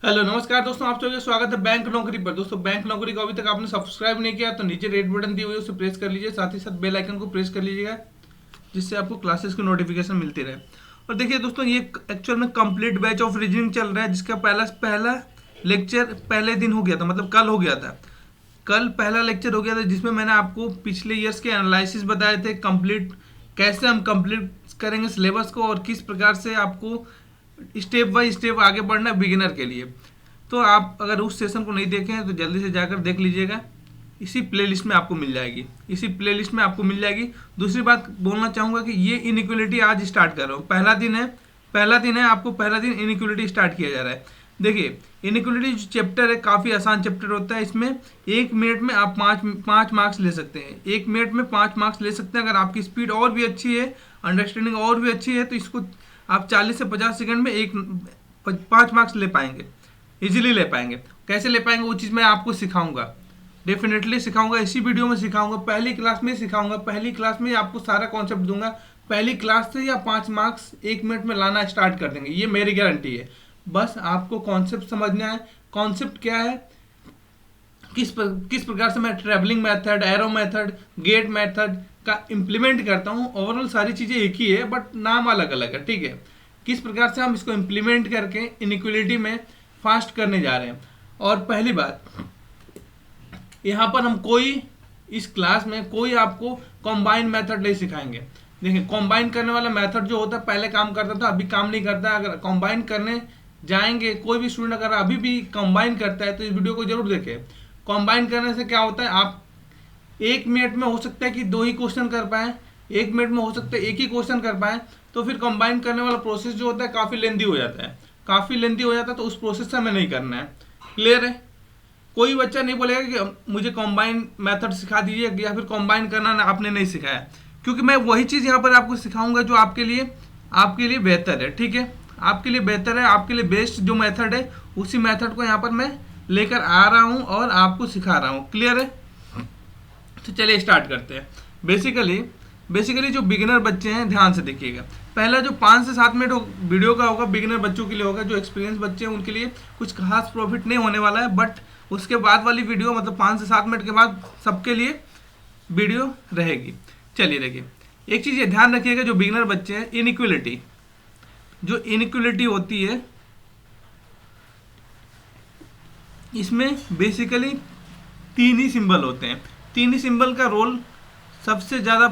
Hello नमस्कार दोस्तों, आप सबका स्वागत है बैंक नौकरी पर। दोस्तों बैंक नौकरी को अभी तक आपने सब्सक्राइब नहीं किया तो नीचे रेड बटन दी हुई है उसे प्रेस कर लीजिए, साथ ही साथ बेल आइकन को प्रेस कर लीजिएगा जिससे आपको क्लासेस की नोटिफिकेशन मिलती रहे। और देखिए दोस्तों, ये एक्चुअल में कंप्लीट बैच ऑफ रीजनिंग चल रहा है जिसका पहला लेक्चर पहले दिन हो गया था, मतलब कल हो गया था। कल पहला लेक्चर हो गया था जिसमें मैंने आपको पिछले ईयर्स के एनालिसिस बताए थे, कंप्लीट कैसे हम कंप्लीट करेंगे सिलेबस को और किस प्रकार से आपको स्टेप बाय स्टेप आगे बढ़ना है बिगिनर के लिए। तो आप अगर उस सेशन को नहीं देखे हैं तो जल्दी से जाकर देख लीजिएगा, इसी प्लेलिस्ट में आपको मिल जाएगी, इसी प्लेलिस्ट में आपको मिल जाएगी। दूसरी बात बोलना चाहूँगा कि ये इनइक्वलिटी आज स्टार्ट कर रहा हूँ, पहला दिन है, आपको पहला दिन इनइक्वलिटी स्टार्ट किया जा रहा है। देखिए इनइक्वलिटी जो चैप्टर है काफ़ी आसान चैप्टर होता है। इसमें 1 मिनट में आप पाँच मार्क्स ले सकते हैं, 1 मिनट में 5 मार्क्स ले सकते हैं। अगर आपकी स्पीड और भी अच्छी है, अंडरस्टैंडिंग और भी अच्छी है तो इसको आप 40 से 50 सेकंड में 5 मार्क्स ले पाएंगे, इजीली ले पाएंगे। कैसे ले पाएंगे वो चीज़ मैं आपको सिखाऊंगा, डेफिनेटली सिखाऊंगा, इसी वीडियो में सिखाऊंगा, पहली क्लास में सिखाऊंगा। पहली क्लास में आपको सारा कॉन्सेप्ट दूंगा, पहली क्लास से या 5 मार्क्स 1 मिनट में लाना स्टार्ट कर देंगे, ये मेरी गारंटी है। बस आपको कॉन्सेप्ट समझना है। कॉन्सेप्ट क्या है, किस प्रकार से मैं travelling method, arrow method, get method का इम्प्लीमेंट करता हूँ। ओवरऑल सारी चीज़ें एक ही है बट नाम अलग अलग है, ठीक है। किस प्रकार से हम इसको इम्प्लीमेंट करके इनइक्वलिटी में फास्ट करने जा रहे हैं। और पहली बात, यहाँ पर हम इस क्लास में कोई आपको कॉम्बाइन मेथड नहीं सिखाएंगे। देखिए कॉम्बाइन करने वाला मेथड जो होता है पहले काम करता था, अभी काम नहीं करता। अगर कॉम्बाइन करने जाएंगे, कोई भी स्टूडेंट अगर अभी भी कॉम्बाइन करता है तो इस वीडियो को जरूर देखें। कॉम्बाइन करने से क्या होता है, आप 1 मिनट में हो सकता है कि 2 ही क्वेश्चन कर पाए, 1 मिनट में हो सकता है 1 ही क्वेश्चन कर पाए। तो फिर कॉम्बाइन करने वाला प्रोसेस जो होता है काफ़ी लेंदी हो जाता है, तो उस प्रोसेस से हमें नहीं करना है। क्लियर है? कोई बच्चा नहीं बोलेगा कि मुझे कॉम्बाइन मेथड सिखा दीजिए या फिर कॉम्बाइन करना आपने नहीं सिखाया, क्योंकि मैं वही चीज़ यहाँ पर आपको सिखाऊंगा जो आपके लिए बेहतर है, ठीक है। आपके लिए बेहतर है, आपके लिए बेस्ट जो मेथड है उसी मेथड को यहाँ पर मैं लेकर आ रहा हूँ और आपको सिखा रहा हूँ। क्लियर है? तो चलिए स्टार्ट करते हैं। बेसिकली जो बिगिनर बच्चे हैं ध्यान से देखिएगा। पहला जो 5 से 7 मिनट वीडियो का होगा बिगिनर बच्चों के लिए होगा, जो एक्सपीरियंस बच्चे हैं उनके लिए कुछ खास प्रॉफिट नहीं होने वाला है। बट उसके बाद वाली वीडियो मतलब 5 से 7 मिनट के बाद सबके लिए वीडियो रहेगी। चलिए देखिए, एक चीज़ ये ध्यान रखिएगा, जो बिगिनर बच्चे हैं इनइक्वलिटी होती है इसमें बेसिकली 3 ही सिंबल होते हैं। 3 ही सिंबल का रोल सबसे ज़्यादा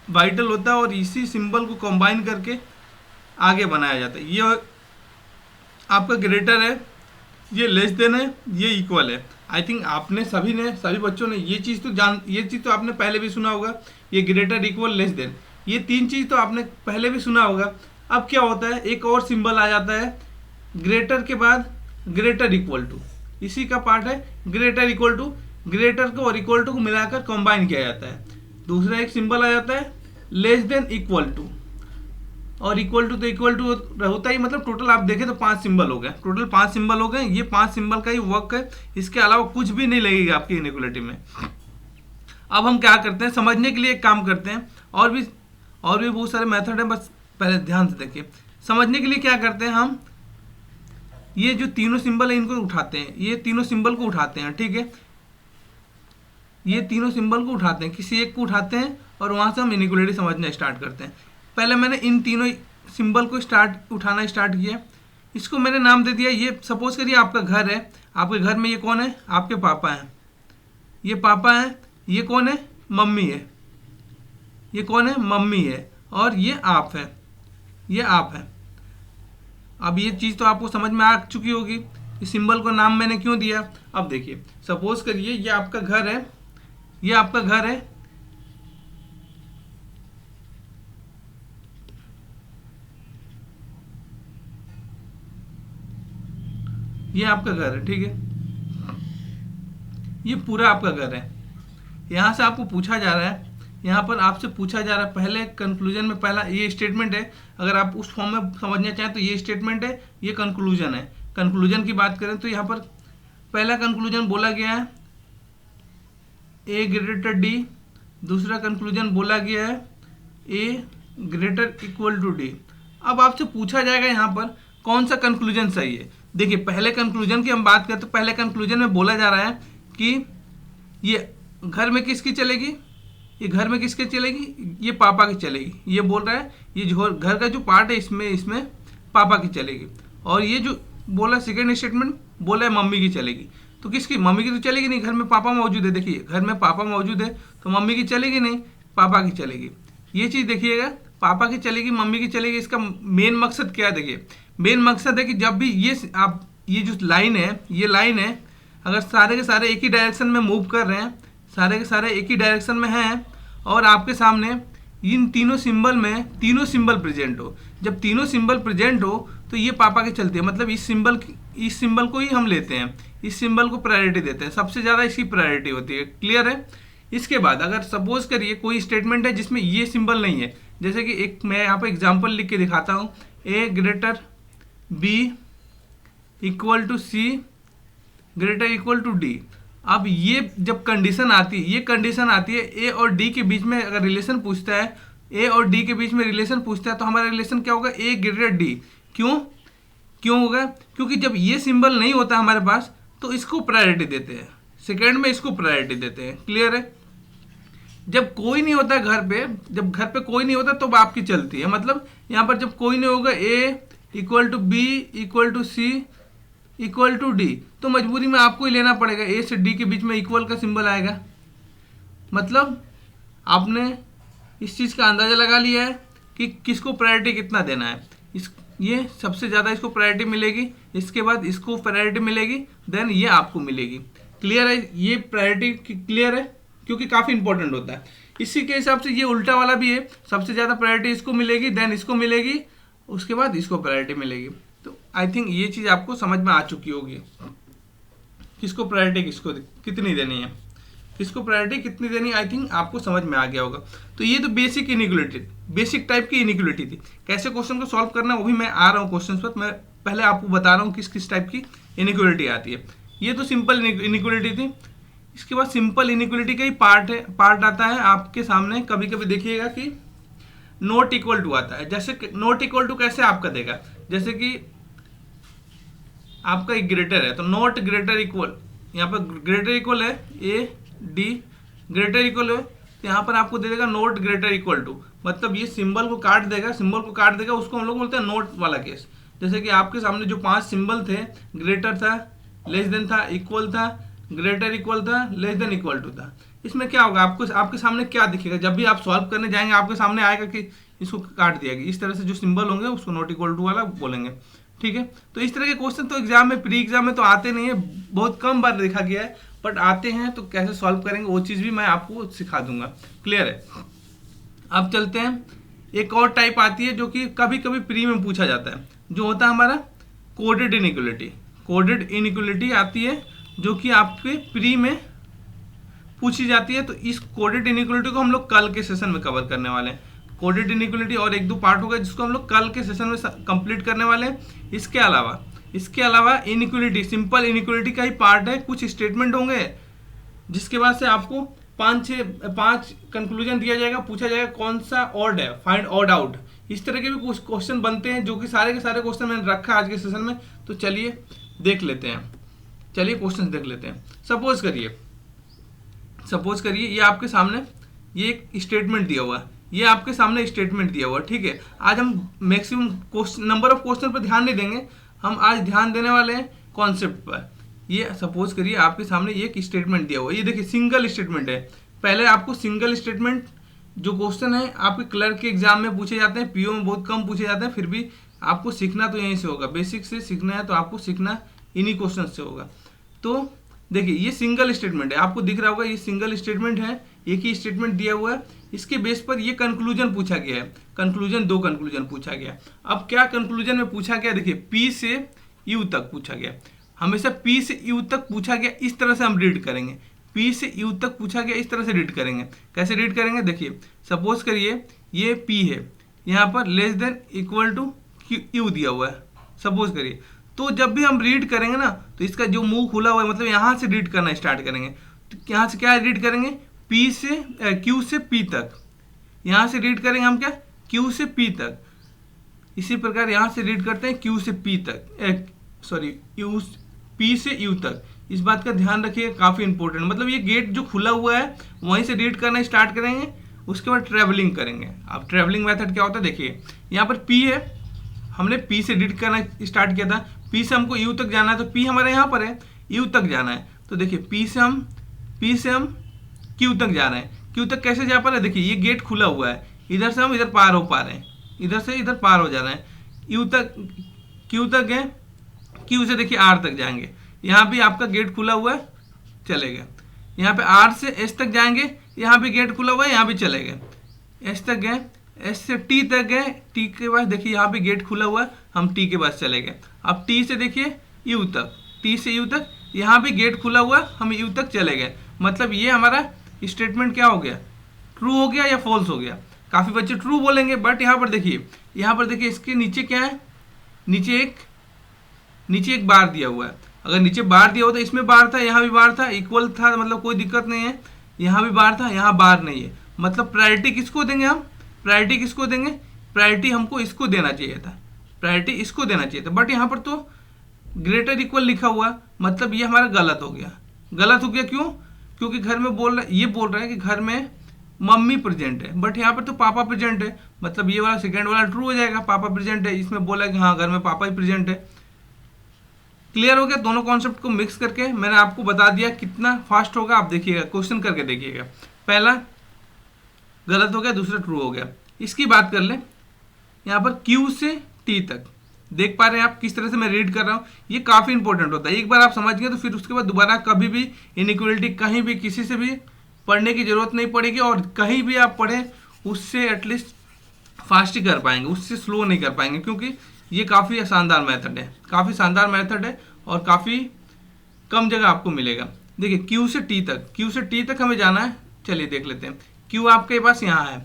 वाइटल होता है और इसी सिंबल को कंबाइन करके आगे बनाया जाता है। ये आपका ग्रेटर है, ये लेस देन है, ये इक्वल है। आई थिंक आपने सभी बच्चों ने ये चीज़ तो आपने पहले भी सुना होगा, ये ग्रेटर, इक्वल, लेस देन, ये 3 चीज़ तो आपने पहले भी सुना होगा। अब क्या होता है, एक और सिंबल आ जाता है ग्रेटर के बाद, ग्रेटर इक्वल टू, इसी का पार्ट है ग्रेटर इक्वल टू। ग्रेटर को और इक्वल टू को मिलाकर कंबाइन किया जाता है। दूसरा एक सिंबल आ जाता है लेस देन इक्वल टू, और इक्वल टू तो इक्वल टू होता ही, मतलब टोटल आप देखें तो 5 सिंबल हो गए, टोटल 5 सिंबल हो गए। ये 5 सिंबल का ही वर्क है, इसके अलावा कुछ भी नहीं लगेगा आपकी इनइक्वलिटी में। अब हम क्या करते हैं, समझने के लिए एक काम करते हैं, और भी बहुत सारे मेथड हैं, बस पहले ध्यान से देखिए। समझने के लिए क्या करते हैं, हम ये जो तीनों सिंबल है इनको उठाते हैं, ये तीनों सिंबल को उठाते हैं, ठीक है। ये तीनों सिंबल को उठाते हैं, किसी एक को उठाते हैं और वहाँ से हम इनइक्वलिटी समझना स्टार्ट करते हैं। पहले मैंने इन तीनों सिंबल को उठाना स्टार्ट किया। इसको मैंने नाम दे दिया, ये सपोज करिए आपका घर है, आपके घर में ये कौन है, आपके पापा हैं, ये पापा हैं, ये कौन है, मम्मी है, ये कौन है, मम्मी है, और ये आप है, ये आप है। अब ये चीज़ तो आपको समझ में आ चुकी होगी, इस सिंबल को नाम मैंने क्यों दिया। अब देखिए, सपोज करिए ये आपका घर है, ये आपका घर है, ये आपका घर है, ठीक है। ये पूरा आपका घर है। यहाँ से आपको पूछा जा रहा है, यहाँ पर आपसे पूछा जा रहा है, पहले कंक्लूजन में पहला ये स्टेटमेंट है। अगर आप उस फॉर्म में समझना चाहें तो ये स्टेटमेंट है, ये कंक्लूजन है। कंक्लूजन की बात करें तो यहाँ पर पहला कंक्लूजन बोला गया है ए ग्रेटर डी, दूसरा कंक्लूजन बोला गया है ए ग्रेटर इक्वल टू डी। अब आपसे पूछा जाएगा यहाँ पर कौन सा कंक्लूजन सही है, देखिए पहले कंक्लूजन की हम बात करें तो पहले कंक्लूजन में बोला जा रहा है कि ये घर में किसकी चलेगी, ये घर में किसके चलेगी, ये पापा की चलेगी। ये बोल रहा है ये जो घर का जो पार्ट है इसमें पापा की चलेगी। और ये जो बोला सेकेंड स्टेटमेंट बोला है मम्मी की चलेगी। तो किसकी, मम्मी की तो चलेगी नहीं, घर में पापा मौजूद है। देखिए घर में पापा मौजूद है तो मम्मी की चलेगी नहीं, पापा की चलेगी। ये चीज़ देखिएगा, पापा की चलेगी मम्मी की चलेगी। इसका मेन मकसद क्या है, देखिए मेन मकसद है कि जब भी ये जो लाइन है, ये लाइन है, अगर सारे के सारे एक ही डायरेक्शन में मूव कर रहे हैं, सारे के सारे एक ही डायरेक्शन में हैं और आपके सामने इन तीनों सिंबल में तीनों सिंबल प्रेजेंट हो, जब तीनों सिंबल प्रेजेंट हो तो ये पापा की चलती है। मतलब इस सिंबल को ही हम लेते हैं, इस सिंबल को प्रायोरिटी देते हैं, सबसे ज़्यादा इसकी प्रायोरिटी होती है। क्लियर है। इसके बाद अगर सपोज करिए कोई स्टेटमेंट है जिसमें ये सिंबल नहीं है, जैसे कि एक मैं यहाँ पर एग्जाम्पल लिख के दिखाता हूँ, a greater b equal to c greater equal to d. अब ये जब कंडीशन आती है, ये कंडीशन आती है ए और डी के बीच में अगर रिलेशन पूछता है, ए और डी के बीच में रिलेशन पूछता है तो हमारा रिलेशन क्या होगा, ए ग्रेटर डी। क्यों होगा, क्योंकि जब ये सिंबल नहीं होता हमारे पास तो इसको प्रायोरिटी देते हैं, सेकेंड में इसको प्रायोरिटी देते हैं। क्लियर है। जब कोई नहीं होता घर पे, जब घर पे कोई नहीं होता तो आपकी चलती है। मतलब यहाँ पर जब कोई नहीं होगा, A equal to B equal to C equal to D, तो मजबूरी में आपको ही लेना पड़ेगा, ए से डी के बीच में इक्वल का सिंबल आएगा। मतलब आपने इस चीज़ का अंदाज़ा लगा लिया है कि किसको प्रायोरिटी कितना देना है। ये सबसे ज़्यादा इसको प्रायोरिटी मिलेगी, इसके बाद इसको प्रायोरिटी मिलेगी, देन ये आपको मिलेगी। क्लियर है। ये प्रायोरिटी क्लियर है क्योंकि काफ़ी इंपॉर्टेंट होता है। इसी के हिसाब से ये उल्टा वाला भी है, सबसे ज़्यादा प्रायोरिटी इसको मिलेगी, देन इसको मिलेगी, उसके बाद इसको प्रायोरिटी मिलेगी। तो आई थिंक ये चीज़ आपको समझ में आ चुकी होगी, किसको प्रायोरिटी किसको कितनी देनी है, किसको प्रायोरिटी कितनी देनी, आई थिंक आपको समझ में आ गया होगा। तो ये तो बेसिक इनिक्वलिटी, बेसिक टाइप की इनिक्वलिटी थी। कैसे क्वेश्चन को सॉल्व करना वो भी मैं आ रहा हूँ क्वेश्चन पर, मैं पहले आपको बता रहा हूँ किस किस टाइप की इनिक्वलिटी आती है। ये तो सिंपल इनिक्वलिटी थी। इसके बाद सिंपल इनिक्वलिटी का ही पार्ट आता है आपके सामने। कभी कभी देखिएगा कि नॉट इक्वल टू आता है। जैसे नॉट इक्वल टू कैसे आपका देगा, जैसे कि आपका एक ग्रेटर है तो नॉट ग्रेटर इक्वल, यहाँ पर ग्रेटर इक्वल है ए डी ग्रेटर इक्वल है, तो यहाँ पर आपको दे देगा नॉट ग्रेटर इक्वल टू। मतलब ये सिंबल को काट देगा, उसको हम लोग बोलते हैं नॉट वाला केस। जैसे कि आपके सामने जो 5 सिंबल थे, ग्रेटर था, लेस देन था, इक्वल था, ग्रेटर इक्वल था, लेस देन इक्वल टू था। इसमें क्या होगा, आपके सामने क्या दिखेगा, जब भी आप सॉल्व करने जाएंगे आपके सामने आएगा कि इसको काट दिया गया। इस तरह से जो सिंबल होंगे उसको नॉट इक्वल टू वाला बोलेंगे। ठीक है। तो इस तरह के क्वेश्चन तो एग्जाम में, प्री एग्जाम में तो आते नहीं है, बहुत कम बार देखा गया है, बट आते हैं। तो कैसे सॉल्व करेंगे वो चीज़ भी मैं आपको सिखा दूंगा। क्लियर है। अब चलते हैं, एक और टाइप आती है जो कि कभी कभी प्री में पूछा जाता है, जो होता है हमारा कोडेड इनिक्वलिटी। कोडेड इनिक्वलिटी आती है जो कि आपके प्री में पूछी जाती है। तो इस कोडेड इनिक्वलिटी को हम लोग कल के सेशन में कवर करने वाले हैं। कोडेड इनिक्वलिटी और 1-2 पार्ट होगा जिसको हम लोग कल के सेशन में कंप्लीट करने वाले हैं। इसके अलावा इनिक्वलिटी, सिंपल इनिक्वलिटी का ही पार्ट है। कुछ स्टेटमेंट होंगे जिसके बाद से आपको 5 कंक्लूजन दिया जाएगा, पूछा जाएगा कौन सा ऑड है, फाइंड ऑड आउट। इस तरह के भी कुछ क्वेश्चन बनते हैं जो कि सारे के सारे क्वेश्चन मैंने रखा आज के सेशन में। तो चलिए देख लेते हैं, क्वेश्चन देख लेते हैं। सपोज करिए ये आपके सामने ये एक स्टेटमेंट दिया हुआ है, ये आपके सामने स्टेटमेंट दिया हुआ है। ठीक है। आज हम मैक्सिमम नंबर ऑफ क्वेश्चन पर ध्यान नहीं देंगे, हम आज ध्यान देने वाले हैं कॉन्सेप्ट पर। ये सपोज करिए आपके सामने ये एक स्टेटमेंट दिया हुआ है, ये देखिए सिंगल स्टेटमेंट है। पहले आपको सिंगल स्टेटमेंट जो क्वेश्चन है आपके क्लर्क के एग्जाम में पूछे जाते हैं, पीओ में बहुत कम पूछे जाते हैं, फिर भी आपको सीखना तो यहीं से होगा। बेसिक से सीखना है तो आपको सीखना इन्हीं क्वेश्चन से होगा। तो देखिए ये सिंगल स्टेटमेंट है, आपको दिख रहा होगा ये सिंगल स्टेटमेंट है, एक ही स्टेटमेंट दिया हुआ है। इसके बेस पर ये कंक्लूजन पूछा गया है, दो कंक्लूजन पूछा गया। अब क्या कंक्लूजन में पूछा गया, देखिए पी से यू तक पूछा गया। हमेशा पी से यू तक पूछा गया इस तरह से हम रीड करेंगे, पी से यू तक पूछा गया इस तरह से रीड करेंगे। कैसे रीड करेंगे, देखिए सपोज करिए ये पी है, यहाँ पर less than equal to U दिया हुआ है, सपोज करिए। तो जब भी हम रीड करेंगे ना तो इसका जो मुंह खुला हुआ है, मतलब यहाँ से रीड करना स्टार्ट करेंगे। तो यहाँ से क्या रीड करेंगे, पी से क्यू से पी तक, यहाँ से रीड करेंगे हम क्या, क्यू से पी तक। इसी प्रकार यहाँ से रीड करते हैं क्यू से पी तक, सॉरी यू, पी से यू तक, इस बात का ध्यान रखिए, काफ़ी इंपॉर्टेंट। मतलब ये गेट जो खुला हुआ है वहीं से रीड करना स्टार्ट करेंगे, उसके बाद ट्रैवलिंग करेंगे। अब ट्रैवलिंग मेथड क्या होता है देखिए, यहाँ पर पी है, हमने पी से रीड करना स्टार्ट किया था, पी से हमको यू तक जाना है, तो पी हमारे यहाँ पर है, यू तक जाना है। तो देखिए पी से हम क्यू तक जा रहे हैं। क्यू तक कैसे जा पा रहे हैं, देखिए ये गेट खुला हुआ है, इधर से हम इधर पार हो पा रहे हैं, इधर से इधर पार हो जा रहे हैं। यू तक, क्यू तक गए, क्यू से देखिए आर तक जाएंगे, यहाँ भी आपका गेट खुला हुआ है, चले गए। यहाँ पे आर से एस तक जाएंगे, यहाँ भी गेट खुला हुआ है, यहाँ भी चले गए। एस तक गए, एस से टी तक गए, टी के बाद देखिए यहाँ भी गेट खुला हुआ है, हम टी के पास चले गए। अब टी से देखिए यू तक, टी से यू तक, यहाँ भी गेट खुला हुआ, हम यू तक चले गए। मतलब ये हमारा स्टेटमेंट क्या हो गया, ट्रू हो गया या फॉल्स हो गया। काफ़ी बच्चे ट्रू बोलेंगे, बट यहाँ पर देखिए इसके नीचे क्या है, नीचे एक बार दिया हुआ है। अगर नीचे बार दिया हो तो इसमें बार था, यहाँ भी बार था, इक्वल था, मतलब कोई दिक्कत नहीं है। यहाँ भी बार था, यहाँ बार नहीं है, मतलब प्रायोरिटी किसको देंगे हम, प्रायोरिटी हमको इसको देना चाहिए था, बट यहाँ पर तो ग्रेटर इक्वल लिखा हुआ, मतलब ये हमारा गलत हो गया। क्यों? क्योंकि घर में बोल रहा है कि घर में मम्मी प्रेजेंट है, बट यहाँ पर तो पापा प्रेजेंट है, मतलब ये वाला सेकेंड वाला ट्रू हो जाएगा, पापा प्रेजेंट है, इसमें बोला कि हाँ घर में पापा ही प्रेजेंट है। क्लियर हो गया? दोनों कॉन्सेप्ट को मिक्स करके मैंने आपको बता दिया, कितना फास्ट होगा आप देखिएगा, क्वेश्चन करके देखिएगा। पहला गलत हो गया, दूसरा ट्रू हो गया। इसकी बात कर लें, यहाँ पर क्यू से टी तक, देख पा रहे हैं आप किस तरह से मैं रीड कर रहा हूँ, ये काफ़ी इंपॉर्टेंट होता है। एक बार आप समझ गए तो फिर उसके बाद दोबारा कभी भी इनइक्वलिटी कहीं भी किसी से भी पढ़ने की जरूरत नहीं पड़ेगी, और कहीं भी आप पढ़ें उससे एटलीस्ट फास्ट ही कर पाएंगे, उससे स्लो नहीं कर पाएंगे, क्योंकि ये काफ़ी शानदार मेथड है और काफ़ी कम जगह आपको मिलेगा। देखिए क्यू से टी तक हमें जाना है, चलिए देख लेते हैं। क्यू आपके पास यहाँ है,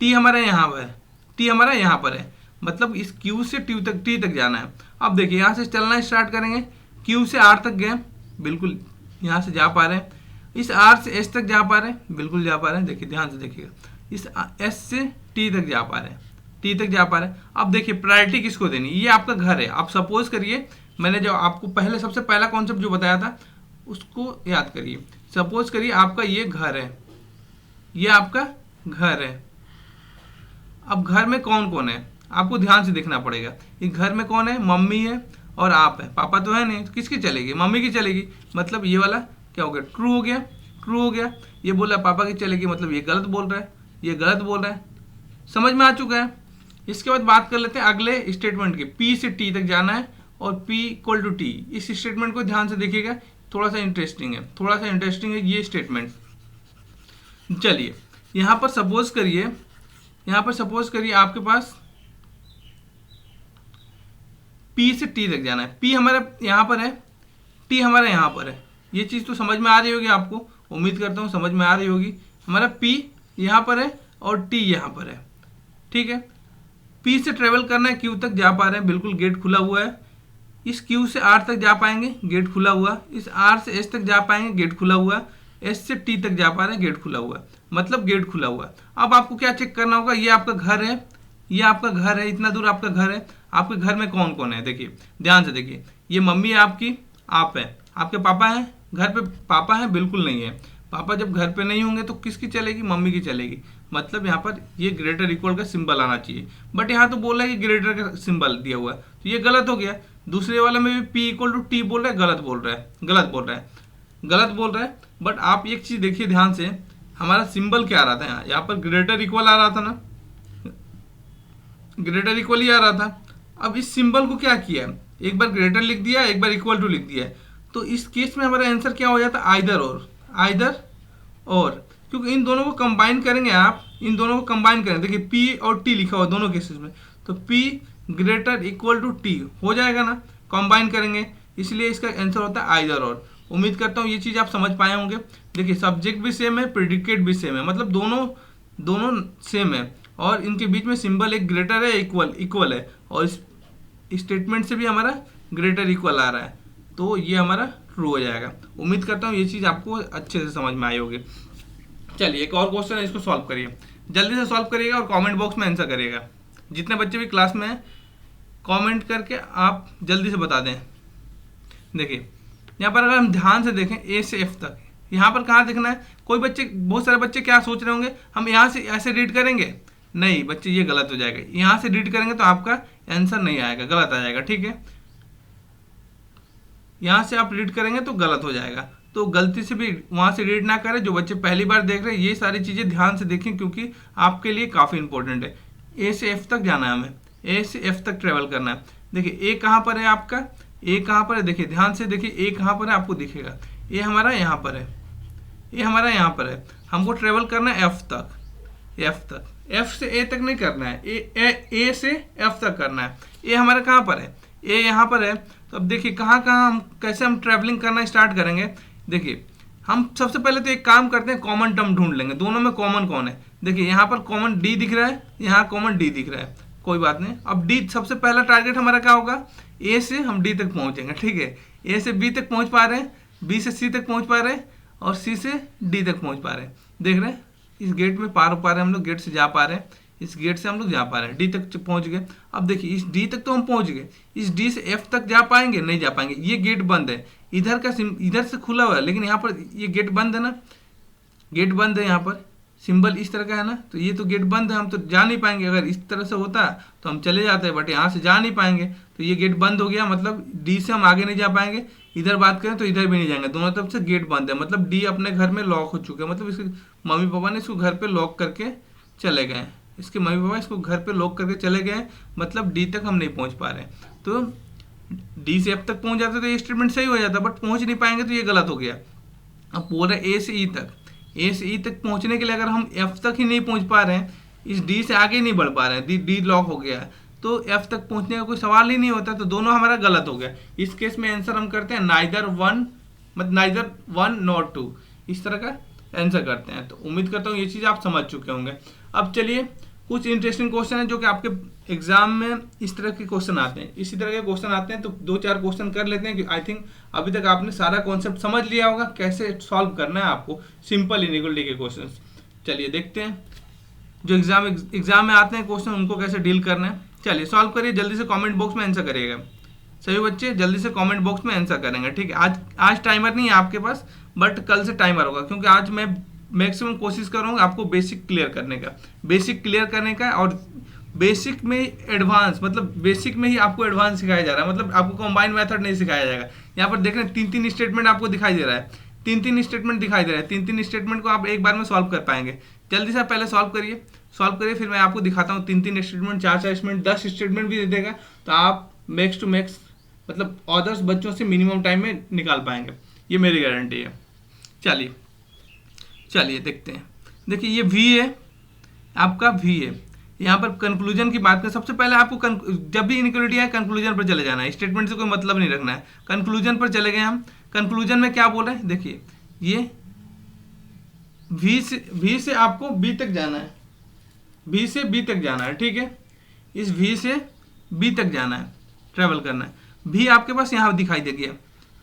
टी हमारा यहाँ पर है, मतलब इस क्यू से टी तक जाना है। अब देखिए यहाँ से चलना स्टार्ट करेंगे, क्यू से आर तक गए, बिल्कुल यहाँ से जा पा रहे हैं। इस आर से एस तक जा पा रहे हैं, बिल्कुल जा पा रहे हैं, देखिए ध्यान से देखिएगा। इस एस से टी तक जा पा रहे हैं, अब देखिए प्रायोरिटी किसको देनी, ये आपका घर है। आप सपोज करिए, मैंने जो आपको सबसे पहला कॉन्सेप्ट जो बताया था उसको याद करिए। सपोज करिए आपका ये घर है, ये आपका घर है। अब घर में कौन कौन है आपको ध्यान से देखना पड़ेगा। ये घर में कौन है, मम्मी है और आप है, पापा तो है नहीं, तो किसकी चलेगी, मम्मी की चलेगी। मतलब ये वाला क्या हो गया, ट्रू हो गया। ये बोला पापा की चलेगी, मतलब ये गलत बोल रहा है, समझ में आ चुका है। इसके बाद बात कर लेते हैं अगले स्टेटमेंट की, पी से टी तक जाना है और पी इक्वल टू टी। इस स्टेटमेंट को ध्यान से देखिएगा, थोड़ा सा इंटरेस्टिंग है ये स्टेटमेंट। चलिए यहाँ पर सपोज करिए आपके पास P से T तक जाना है, P हमारा यहाँ पर है, T हमारा यहाँ पर है। ये चीज़ तो समझ में आ रही होगी आपको, उम्मीद करता हूँ समझ में आ रही होगी। हमारा P यहाँ पर है और T यहाँ पर है, ठीक है। P से ट्रेवल करना है, Q तक जा पा रहे हैं, बिल्कुल गेट खुला हुआ है। इस Q से R तक जा पाएंगे, गेट खुला हुआ। इस R से S तक जा पाएंगे, गेट खुला हुआ। S से T तक जा पा रहे हैं, गेट खुला हुआ, मतलब गेट खुला हुआ। अब आपको क्या चेक करना होगा, ये आपका घर है, इतना दूर आपका घर है। आपके घर में कौन कौन है, देखिए ध्यान से देखिए। ये मम्मी है आपकी, आप है, आपके पापा हैं, घर पे पापा हैं, बिल्कुल नहीं है। पापा जब घर पे नहीं होंगे तो किसकी चलेगी, मम्मी की चलेगी। मतलब यहाँ पर ये ग्रेटर इक्वल का सिंबल आना चाहिए, बट यहाँ तो बोल रहा है कि ग्रेटर का सिंबल दिया हुआ है, तो ये गलत हो गया। दूसरे वाले में भी P इक्वल टू टी बोल रहा है, गलत बोल रहा है। बट आप एक चीज़ देखिए ध्यान से, हमारा सिंबल क्या आ रहा था, यहाँ पर ग्रेटर इक्वल आ रहा था ना, ग्रेटर इक्वल ही आ रहा था। अब इस सिंबल को क्या किया, एक बार ग्रेटर लिख दिया, एक बार इक्वल टू लिख दिया, तो इस केस में हमारा आंसर क्या हो जाता, आइदर और, क्योंकि इन दोनों को कंबाइन करेंगे आप, देखिए P और T लिखा हुआ दोनों केसेस में, तो P greater equal to T हो जाएगा ना, कंबाइन करेंगे, इसलिए इसका आंसर होता है आइदर और। उम्मीद करता हूँ ये चीज़ आप समझ पाए होंगे। देखिए सब्जेक्ट भी सेम है, प्रेडिकेट भी सेम है, मतलब दोनों सेम है, और इनके बीच में सिंबल एक ग्रेटर है, इक्वल है, और इस स्टेटमेंट से भी हमारा ग्रेटर इक्वल आ रहा है, तो ये हमारा ट्रू हो जाएगा। उम्मीद करता हूँ ये चीज़ आपको अच्छे से समझ में आई होगी। चलिए एक और क्वेश्चन है, इसको सॉल्व करिए, जल्दी से सॉल्व करिएगा और कमेंट बॉक्स में आंसर करिएगा। जितने बच्चे भी क्लास में हैं कमेंट करके आप जल्दी से बता दें। देखिए यहाँ पर अगर हम ध्यान से देखें ए से एफ तक, यहाँ पर कहाँ देखना है, कोई बच्चे, बहुत सारे बच्चे क्या सोच रहे होंगे हम यहाँ से ऐसे रीड करेंगे, नहीं बच्चे ये गलत हो जाएगा, यहाँ से रीड करेंगे तो आपका आंसर नहीं आएगा, गलत आ जाएगा, ठीक है। यहाँ से आप रीड करेंगे तो गलत हो जाएगा, तो गलती से भी वहाँ से रीड ना करें। जो बच्चे पहली बार देख रहे हैं ये सारी चीज़ें ध्यान से देखें क्योंकि आपके लिए काफ़ी इंपॉर्टेंट है। ए से एफ तक जाना है, हमें ए से एफ तक ट्रेवल करना है। देखिए ए कहाँ पर है आपका, ए कहाँ पर है, देखिए ध्यान से देखिए ए कहाँ पर है, आपको दिखेगा ए हमारा यहाँ पर है, ए हमारा यहाँ पर है। हमको ट्रेवल करना है एफ तक, एफ तक, एफ से ए तक नहीं करना है, ए से एफ तक करना है। ए हमारा कहाँ पर है, ए यहाँ पर है। तो अब देखिए कहाँ कहाँ हम कैसे हम ट्रैवलिंग करना स्टार्ट करेंगे। देखिए हम सबसे पहले तो एक काम करते हैं, कॉमन टर्म ढूंढ लेंगे, दोनों में कॉमन कौन है। देखिए यहाँ पर कॉमन डी दिख रहा है, यहाँ कॉमन डी दिख रहा है, कोई बात नहीं। अब डी सबसे पहला टारगेट हमारा क्या होगा, ए से हम डी तक पहुँचेंगे, ठीक है। ए से बी तक पहुँच पा रहे हैं, बी से सी तक पहुँच पा रहे हैं और सी से डी तक पहुँच पा रहे हैं। देख रहे हैं इस गेट में पार हो पा रहे हैं हम लोग, गेट से जा पा रहे हैं, इस गेट से हम लोग जा पा रहे हैं, डी तक पहुंच गए। अब देखिए इस डी तक तो हम पहुंच गए, इस डी से एफ तक जा पाएंगे, नहीं जा पाएंगे, ये गेट बंद है। इधर का इधर से खुला हुआ है लेकिन यहाँ पर ये गेट बंद है ना, गेट बंद है, यहाँ पर सिंबल इस तरह का है ना, तो ये तो गेट बंद है, हम तो जा नहीं पाएंगे। अगर इस तरह से होता तो हम चले जाते हैं, बट यहाँ से जा नहीं पाएंगे, तो ये गेट बंद हो गया, मतलब डी से हम आगे नहीं जा पाएंगे। इधर बात करें तो इधर भी नहीं जाएंगे, दोनों तरफ से गेट बंद है, मतलब डी अपने घर में लॉक हो चुके हैं, मतलब इसके मम्मी पापा ने इसको घर पे लॉक करके चले गए, इसके मम्मी पापा इसको घर पे लॉक करके चले गए, मतलब डी तक हम नहीं पहुंच पा रहे। तो डी से एफ तक पहुंच जाते तो ये स्टेटमेंट सही हो जाता, बट पहुंच नहीं पाएंगे तो ये गलत हो गया। अब बोल रहे ए से ई तक, ए से ई तक पहुंचने के लिए अगर हम एफ तक ही नहीं पहुंच पा रहे हैं, इस डी से आगे नहीं बढ़ पा रहे हैं, डी लॉक हो गया है, तो एफ तक पहुंचने का कोई सवाल ही नहीं होता, तो दोनों हमारा गलत हो गया। इस केस में आंसर हम करते हैं नाइदर वन, मतलब नाइदर वन नॉट टू, इस तरह का आंसर करते हैं। तो उम्मीद करता हूँ ये चीज़ आप समझ चुके होंगे। अब चलिए कुछ इंटरेस्टिंग क्वेश्चन है जो कि आपके एग्जाम में इस तरह के क्वेश्चन आते हैं, इसी तरह के क्वेश्चन आते हैं, तो 2-4 क्वेश्चन कर लेते हैं कि आई थिंक अभी तक आपने सारा कॉन्सेप्ट समझ लिया होगा, कैसे सॉल्व करना है आपको सिंपल इनइक्वालिटी के क्वेश्चन। चलिए देखते हैं जो एग्जाम में आते हैं क्वेश्चन, उनको कैसे डील करना है। चलिए सॉल्व करिए, जल्दी से कमेंट बॉक्स में आंसर करिएगा, सभी बच्चे जल्दी से कमेंट बॉक्स में आंसर करेंगे, ठीक है। आज टाइमर नहीं है आपके पास, बट कल से टाइमर होगा, क्योंकि आज मैं मैक्सिमम कोशिश करूँगा आपको बेसिक क्लियर करने का, बेसिक क्लियर करने का, और बेसिक में एडवांस, मतलब बेसिक में ही आपको एडवांस सिखाया जा रहा है, मतलब आपको कंबाइन मेथड नहीं सिखाया जाएगा। यहाँ पर देख रहे हैं 3-3 स्टेटमेंट आपको दिखाई दे रहा है, 3-3 स्टेटमेंट दिखाई दे रहा है, 3-3 स्टेटमेंट को आप एक बार में सॉल्व कर पाएंगे। जल्दी से पहले सॉल्व करिए, फिर मैं आपको दिखाता हूँ 3-3 स्टेटमेंट, 4-4 स्टेटमेंट, 10 स्टेटमेंट भी दे देगा, तो आप मैक्स टू मैक्स मतलब अदर्स बच्चों से मिनिमम टाइम में निकाल पाएंगे, ये मेरी गारंटी है। चलिए देखते हैं। देखिए ये वी है, आपका वी है। यहाँ पर कंक्लूजन की बात करें, सबसे पहले आपको जब भी इनइक्वालिटी आए कंक्लूजन पर चले जाना है, स्टेटमेंट से कोई मतलब नहीं रखना है। कंक्लूजन पर चले गए हम, कंक्लूजन में क्या बोल रहे हैं, देखिए ये वी से आपको बी तक जाना है, बी से बी तक जाना है, ठीक है। इस वी से बी तक जाना है, ट्रेवल करना है। भी आपके पास यहाँ दिखाई दे गया,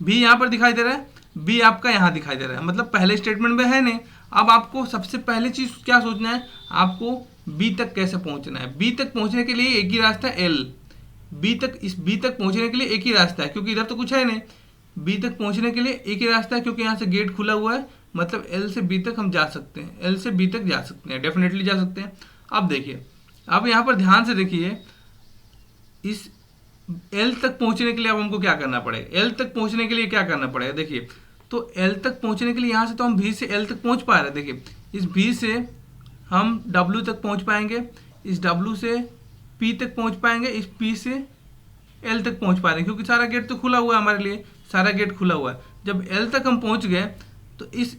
भी यहाँ पर दिखाई दे रहा है, बी आपका यहाँ दिखाई दे रहा है, मतलब पहले स्टेटमेंट में है नहीं। अब आपको सबसे पहले चीज़ क्या सोचना है, आपको बी तक कैसे पहुँचना है। बी तक पहुँचने के लिए एक ही रास्ता है, एल। बी तक, इस बी तक पहुँचने के लिए एक ही रास्ता है, क्योंकि इधर तो कुछ है नहीं। बी तक पहुँचने के लिए एक ही रास्ता है, क्योंकि यहाँ से गेट खुला हुआ है, मतलब एल से बी तक हम जा सकते हैं, एल से बी तक जा सकते हैं, डेफिनेटली जा सकते हैं। अब देखिए, अब यहाँ पर ध्यान से देखिए, इस एल तक पहुँचने के लिए अब हमको क्या करना पड़ेगा, एल तक पहुँचने के लिए क्या करना पड़ेगा। देखिए तो एल तक पहुँचने के लिए यहाँ से तो हम भी से एल तक पहुँच पा रहे हैं। देखिए इस भी से हम डब्ल्यू तक पहुँच पाएंगे, इस डब्ल्यू से पी तक पहुँच पाएंगे, इस पी से एल तक पहुँच पा रहे हैं, क्योंकि सारा गेट तो खुला हुआ है हमारे लिए, सारा गेट खुला हुआ है। जब एल तक हम पहुँच गए तो इस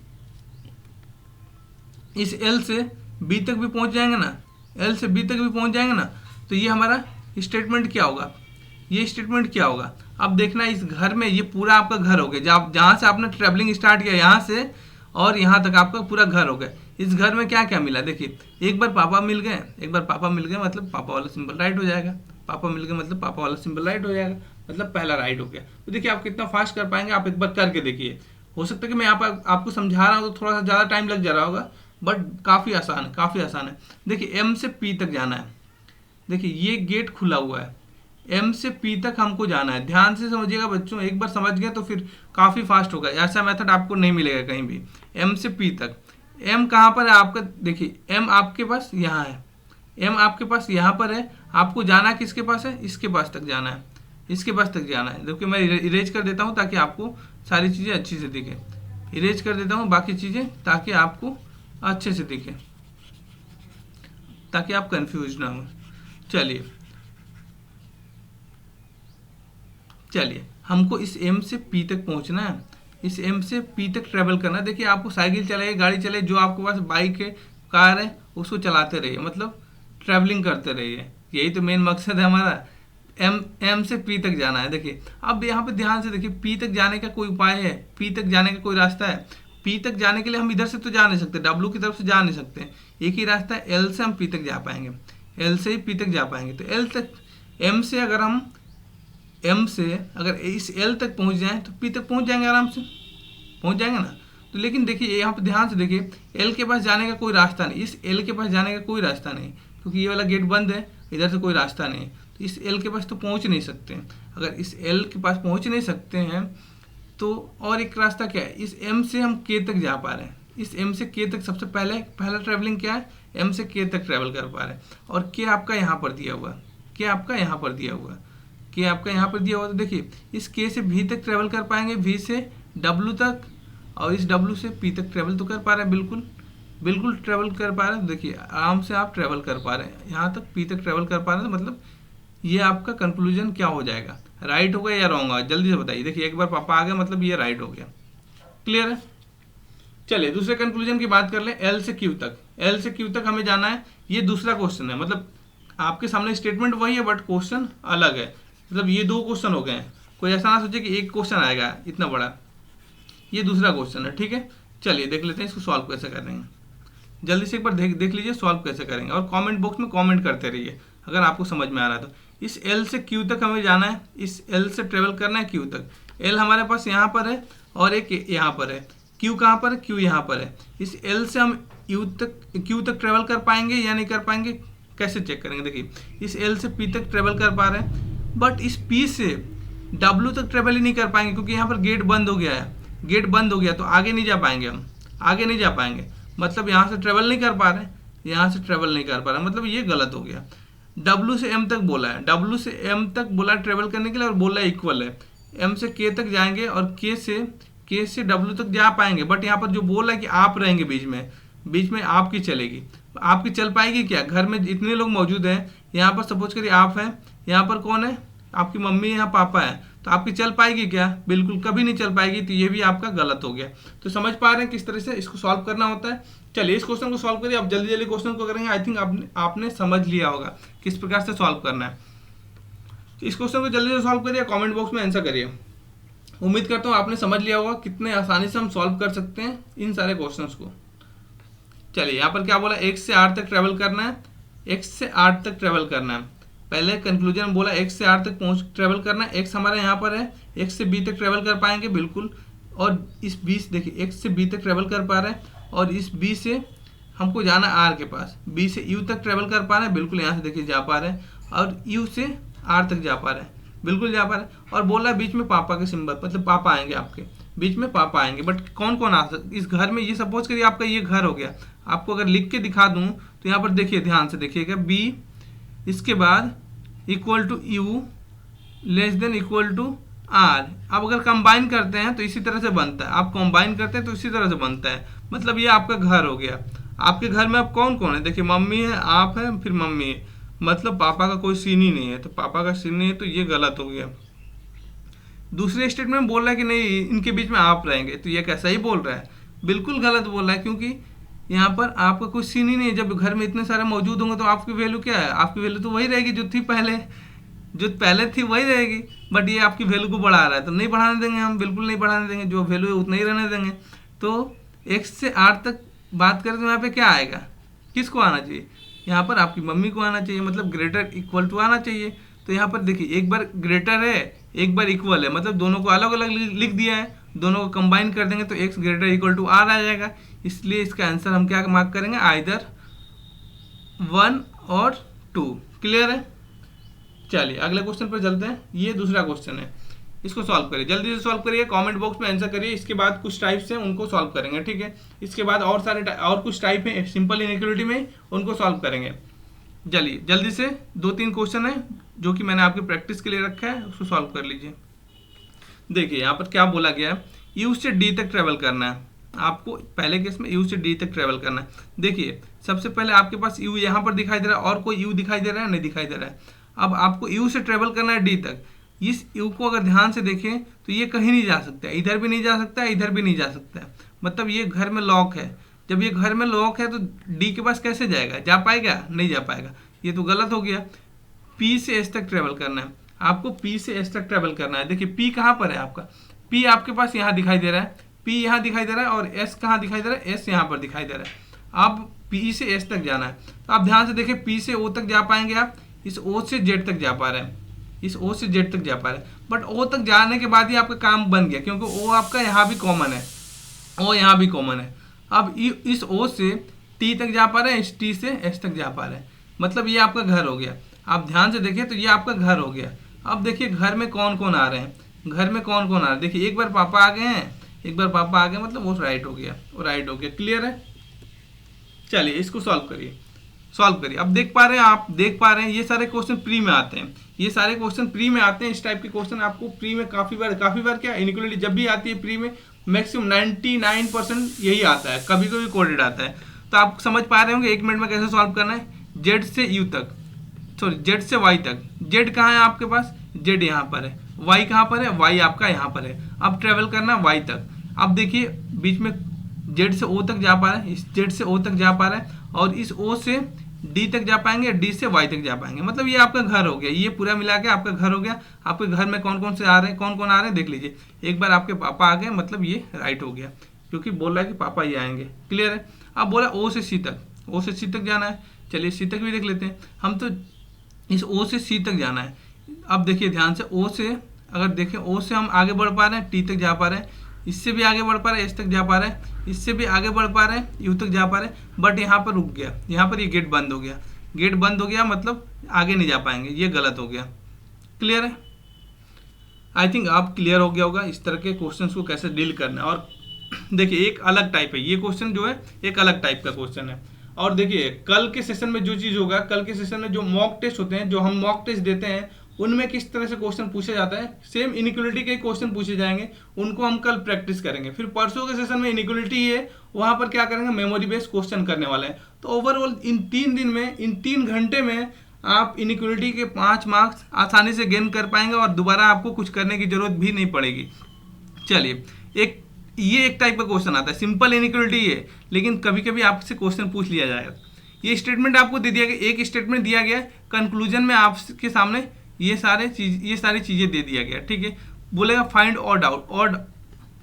एल से बी तक भी पहुँच जाएंगे ना, एल से बी तक भी पहुँच जाएंगे ना, तो ये हमारा स्टेटमेंट क्या होगा, ये स्टेटमेंट क्या होगा। अब देखना इस घर में, ये पूरा आपका घर हो गया, जहाँ से आपने ट्रैवलिंग स्टार्ट किया यहाँ से और यहाँ तक आपका पूरा घर हो गया। इस घर में क्या क्या मिला, देखिए एक बार पापा मिल गए, एक बार पापा मिल गए मतलब पापा वाला सिंबल राइट हो जाएगा, पापा मिल गए मतलब पापा वाला सिंबल राइट हो जाएगा, मतलब पहला राइट हो गया। तो देखिए आप कितना फास्ट कर पाएंगे, आप एक बार करके देखिए। हो सकता है कि मैं आपको समझा रहा हूँ तो थोड़ा सा ज़्यादा टाइम लग जा रहा होगा, बट काफ़ी आसान है, काफ़ी आसान है। देखिए एम से पी तक जाना है, देखिए ये गेट खुला हुआ है, एम से पी तक हमको जाना है। ध्यान से समझिएगा बच्चों, एक बार समझ गए तो फिर काफ़ी फास्ट होगा। ऐसा मेथड आपको नहीं मिलेगा कहीं भी। एम से पी तक, एम कहाँ पर है आपका, देखिए एम आपके पास यहाँ है, एम आपके पास यहाँ पर है, आपको जाना किसके पास है, इसके पास तक जाना है, इसके पास तक जाना है। देखिए मैं इरेज कर देता हूँ ताकि आपको सारी चीज़ें अच्छी से दिखे, इरेज कर देता हूँ बाकी चीज़ें ताकि आपको अच्छे से दिखे, ताकि आप कंफ्यूज ना हो। चलिए हमको इस एम से पी तक पहुंचना है, इस एम से पी तक ट्रेवल करना है। देखिए आपको साइकिल चलाइए, गाड़ी चलाइए, जो आपके पास बाइक है, कार है, उसको चलाते रहिए, मतलब ट्रैवलिंग करते रहिए। यही तो मेन मकसद है हमारा, एम से पी तक जाना है। देखिए अब यहाँ पे ध्यान से देखिए, पी तक जाने का कोई उपाय है, पी तक जाने का कोई रास्ता है? पी तक जाने के लिए हम इधर से तो जा नहीं सकते, डब्ल्यू की तरफ से जा नहीं सकते। एक ही रास्ता है, एल से हम पी तक जा पाएंगे, एल से ही पी तक जा पाएंगे। तो एल तक, एम से अगर हम, एम से अगर इस एल तक पहुंच जाएं तो पी तक पहुंच जाएंगे, आराम से पहुंच जाएंगे ना। तो लेकिन देखिए यहाँ पे ध्यान से देखिए, एल के पास जाने का कोई रास्ता नहीं, इस एल के पास जाने का कोई रास्ता नहीं, क्योंकि ये वाला गेट बंद है, इधर से कोई रास्ता नहीं। तो इस एल के पास तो पहुंच नहीं सकते हैं। अगर इस एल के पास पहुंच नहीं सकते हैं तो और एक रास्ता क्या है, इस एम से हम के तक जा पा रहे हैं। इस एम से के तक सबसे पहला ट्रैवलिंग क्या है, एम से के तक ट्रैवल कर पा रहे हैं। और के आपका यहाँ पर दिया हुआ, के आपका यहाँ पर दिया हुआ, के आपका यहाँ पर दिया हुआ। तो देखिए इस के से भी तक ट्रैवल कर पाएंगे, भी से डब्ल्यू तक, और इस डब्ल्यू से पी तक ट्रैवल तो कर पा रहे हैं, बिल्कुल ट्रैवल कर पा रहे हैं। देखिए आराम से आप ट्रैवल कर पा रहे हैं, यहाँ तक पी तक ट्रैवल कर पा रहे हैं। तो मतलब ये आपका कंक्लूजन क्या हो जाएगा, राइट होगा या रॉन्ग होगा, जल्दी से बताइए। देखिए एक बार पापा आ गया, मतलब ये राइट हो गया। क्लियर है? चलिए दूसरे कंक्लूजन की बात कर लें, एल से क्यू तक, एल से क्यू तक हमें जाना है। ये दूसरा क्वेश्चन है, मतलब आपके सामने स्टेटमेंट वही है बट क्वेश्चन अलग है। मतलब ये दो क्वेश्चन हो गए हैं, कोई ऐसा ना सोचे कि एक क्वेश्चन आएगा इतना बड़ा, ये दूसरा क्वेश्चन है। ठीक है, चलिए देख लेते हैं इसको सॉल्व कैसे करेंगे। जल्दी से एक बार देख लीजिए सॉल्व कैसे करेंगे, और कमेंट बॉक्स में कमेंट करते रहिए अगर आपको समझ में आ रहा है तो। इस एल से क्यू तक हमें जाना है, इस एल से ट्रेवल करना है क्यू तक। एल हमारे पास यहाँ पर है और एक यहाँ पर है, क्यू कहाँ पर है, क्यू यहाँ पर है। इस एल से हम क्यू तक ट्रेवल कर पाएंगे या नहीं कर पाएंगे, कैसे चेक करेंगे? देखिए इस एल से पी तक ट्रेवल कर पा रहे हैं, बट इस पी से डब्ल्यू तक ट्रेवल ही नहीं कर पाएंगे, क्योंकि यहाँ पर गेट बंद हो गया है, गेट बंद हो गया तो आगे नहीं जा पाएंगे, हम आगे नहीं जा पाएंगे। मतलब यहाँ से ट्रेवल नहीं कर पा रहे, यहाँ से ट्रेवल नहीं कर पा रहे, मतलब ये गलत हो गया। डब्ल्यू से एम तक बोला है, डब्ल्यू से एम तक बोला ट्रेवल करने के लिए, और बोला इक्वल है। एम से के तक जाएंगे और के से डब्ल्यू तक जा पाएंगे, बट यहाँ पर जो बोला है कि आप रहेंगे बीच में आपकी चलेगी। आपकी चल पाएगी क्या? घर में इतने लोग मौजूद हैं, यहाँ पर सपोज करिए आप हैं, यहाँ पर कौन है, आपकी मम्मी है, यहाँ पापा है, तो आपकी चल पाएगी क्या? बिल्कुल कभी नहीं चल पाएगी। तो ये भी आपका गलत हो गया। तो समझ पा रहे हैं किस तरह से इसको सॉल्व करना होता है। चलिए इस क्वेश्चन को सॉल्व करिए, आप जल्दी क्वेश्चन को करेंगे। आई थिंक आपने समझ लिया होगा किस प्रकार से सॉल्व करना है। तो इस क्वेश्चन को जल्दी से सॉल्व करिए, कमेंट बॉक्स में आंसर करिए। उम्मीद करता हूँ आपने समझ लिया होगा कितने आसानी से हम सॉल्व कर सकते हैं इन सारे क्वेश्चन को। चलिए यहाँ पर क्या बोला, एक्स से आर तक ट्रेवल करना है, एक्स से आर तक ट्रेवल करना है। पहले कंक्लूजन में बोला एक्स से आर तक ट्रेवल करना है, एक्स हमारे यहाँ पर है, एक्स से बी तक ट्रेवल कर पाएंगे बिल्कुल। और इस बी से देखिए एक्स से बी तक ट्रेवल कर पा रहे हैं, और इस बी से हमको जाना आर के पास, बी से यू तक ट्रेवल कर पा रहे हैं बिल्कुल, यहाँ से देखिए जा पा रहे हैं, और यू से आर तक जा पा रहे हैं बिल्कुल जा पा रहे हैं। और बोला बीच में पापा के सिंबल, मतलब पापा आएंगे आपके, बीच में पापा आएंगे। बट कौन कौन आ सकते इस घर में, ये सपोज करिए आपका ये घर हो गया। आपको अगर लिख के दिखा दूँ तो यहाँ पर देखिए ध्यान से देखिएगा, बी इसके बाद equal to U less than equal to R. अब अगर कंबाइन करते हैं तो इसी तरह से बनता है, आप कंबाइन करते हैं तो इसी तरह से बनता है। मतलब ये आपका घर हो गया। आपके घर में अब कौन कौन है, देखिए मम्मी है, आप है, फिर मम्मी है, मतलब पापा का कोई सीन ही नहीं है। तो पापा का सीन नहीं है तो ये गलत हो गया। दूसरे स्टेटमेंट में बोल रहा है कि नहीं इनके बीच में आप रहेंगे, तो ये कैसा ही बोल रहा है, बिल्कुल गलत बोल रहा है, क्योंकि यहाँ पर आपका कोई सीन ही नहीं है। जब घर में इतने सारे मौजूद होंगे तो आपकी वैल्यू क्या है, आपकी वैल्यू तो वही रहेगी जो थी पहले, जो पहले थी वही रहेगी। बट ये आपकी वैल्यू को बढ़ा रहा है, तो नहीं बढ़ाने देंगे हम, बिल्कुल नहीं बढ़ाने देंगे, जो वैल्यू है उतना ही रहने देंगे। तो एक्स से आर तक बात करें तो यहाँ पे क्या आएगा, किसको आना चाहिए, यहाँ पर आपकी मम्मी को आना चाहिए, मतलब ग्रेटर इक्वल टू आना चाहिए। तो यहाँ पर देखिए एक बार ग्रेटर है, एक बार इक्वल है, मतलब दोनों को अलग अलग लिख दिया है, दोनों को कंबाइन कर देंगे तो X greater equal to R आ जाएगा। इसलिए इसका आंसर हम क्या मार्क करेंगे, आइदर 1 और 2। क्लियर है? चलिए अगले क्वेश्चन पर चलते हैं। ये दूसरा क्वेश्चन है, इसको सॉल्व करिए, जल्दी से सॉल्व करिए, कमेंट बॉक्स में आंसर करिए। इसके बाद कुछ टाइप्स हैं उनको सॉल्व करेंगे, ठीक है। इसके बाद और कुछ टाइप है सिंपल इनइक्वालिटी में, उनको सॉल्व करेंगे। चलिए जल्दी से 2-3 क्वेश्चन है जो कि मैंने आपकी प्रैक्टिस के लिए रखा है, उसको सॉल्व कर लीजिए। देखिए यहाँ पर क्या बोला गया है, यू से डी तक ट्रेवल करना है आपको। पहले केस में यू से डी तक ट्रेवल करना है। देखिए सबसे पहले आपके पास यू यहाँ पर दिखाई दे रहा है, और कोई यू दिखाई दे रहा है? नहीं दिखाई दे रहा है। अब आपको यू से ट्रेवल करना है डी तक। इस यू को अगर ध्यान से देखें तो ये कहीं नहीं जा सकता, इधर भी नहीं जा सकता, इधर भी नहीं जा सकता, मतलब ये घर में लॉक है। जब ये घर में लॉक है तो डी के पास कैसे जाएगा? जा पाएगा? नहीं जा पाएगा, ये तो गलत हो गया। पी से एस तक ट्रेवल करना है आपको, पी से एस तक ट्रेवल करना है। देखिए पी कहाँ पर है आपका, पी आपके पास यहाँ दिखाई दे रहा है, पी यहाँ दिखाई दे रहा है, और एस कहाँ दिखाई दे रहा है? एस यहाँ पर दिखाई दे रहा है। अब पी से एस तक जाना है, तो आप ध्यान से देखिए, पी से ओ तक जा पाएंगे आप, इस ओ से जेड तक जा पा रहे हैं, इस ओ से जेड तक जा पा रहे हैं। बट ओ तक जाने के बाद ही आपका काम बन गया, क्योंकि ओ आपका यहाँ भी कॉमन है, ओ यहाँ भी कॉमन है। अब इस ओ से टी तक जा पा रहे हैं, इस टी से एस तक जा पा रहे हैं, मतलब ये आपका घर हो गया। आप ध्यान से देखिए तो ये आपका घर हो गया। अब देखिए घर में कौन कौन आ रहे हैं, घर में कौन कौन आ रहे हैं। देखिए एक बार पापा आ गए हैं, एक बार पापा आ गए, मतलब वो राइट हो गया, वो राइट हो गया। क्लियर है? चलिए इसको सॉल्व करिए, सॉल्व करिए। अब देख पा रहे हैं, आप देख पा रहे हैं ये सारे क्वेश्चन प्री में आते हैं, ये सारे क्वेश्चन प्री में आते हैं। इस टाइप के क्वेश्चन आपको प्री में काफ़ी बार क्या इनइक्वालिटी जब भी आती है प्री में मैक्सिमम 99% यही आता है, कभी कभी कोडेड आता है। तो आप समझ पा रहे होंगे 1 मिनट में कैसे सॉल्व करना है। जेड से यू तक, सॉरी जेड से वाई तक। जेड कहाँ है आपके पास? जेड यहाँ पर है। वाई कहाँ पर है? वाई आपका यहाँ पर है। अब ट्रेवल करना वाई तक। अब देखिए बीच में जेड से ओ तक जा पा रहे हैं, इस जेड से ओ तक जा पा रहे हैं, और इस ओ से डी तक जा पाएंगे, डी से वाई तक जा पाएंगे, मतलब ये आपका घर हो गया। ये पूरा मिला के आपका घर हो गया। आपके घर में कौन कौन से आ रहे हैं, कौन कौन आ रहे हैं देख लीजिए। एक बार आपके पापा आ गए, मतलब ये राइट हो गया, क्योंकि बोल रहा है कि पापा ये आएंगे। क्लियर है? अब बोला ओ से सी तक, ओ से सी तक जाना है। चलिए सी तक भी देख लेते हैं हम, तो इस ओ से सी तक जाना है। अब देखिए ध्यान से, ओ से अगर देखें, ओ से हम आगे बढ़ पा रहे हैं, टी तक जा पा रहे हैं, इससे भी आगे बढ़ पा रहे हैं, एस तक जा पा रहे हैं, इससे भी आगे बढ़ पा रहे हैं, यू तक जा पा रहे हैं, बट यहाँ पर रुक गया, यहाँ पर ये गेट बंद हो गया। गेट बंद हो गया मतलब आगे नहीं जा पाएंगे, ये गलत हो गया। क्लियर है? आई थिंक आप क्लियर हो गया होगा इस तरह के क्वेश्चंस को कैसे डील करना है। और देखिए एक अलग टाइप है ये क्वेश्चन, जो है एक अलग टाइप का क्वेश्चन है। और देखिए कल के सेशन में जो चीज़ होगा, कल के सेशन में जो मॉक टेस्ट होते हैं, जो हम मॉक टेस्ट देते हैं, उनमें किस तरह से क्वेश्चन पूछा जाता है, सेम इनइक्वालिटी के क्वेश्चन पूछे जाएंगे, उनको हम कल प्रैक्टिस करेंगे। फिर परसों के सेशन में इनइक्वालिटी है, वहाँ पर क्या करेंगे, मेमोरी बेस्ड क्वेश्चन करने वाले हैं। तो ओवरऑल इन 3 दिन में, इन 3 घंटे में आप इनइक्वालिटी के 5 मार्क्स आसानी से गेन कर पाएंगे, और दोबारा आपको कुछ करने की जरूरत भी नहीं पड़ेगी। चलिए ये एक टाइप का क्वेश्चन आता है, सिंपल इनइक्वालिटी है, लेकिन कभी कभी आपसे क्वेश्चन पूछ लिया जाएगा। ये स्टेटमेंट आपको दे दिया गया, एक स्टेटमेंट दिया गया, कंक्लूजन में आपके सामने ये सारी चीज़ें दे दिया गया। ठीक है, बोलेगा find odd out,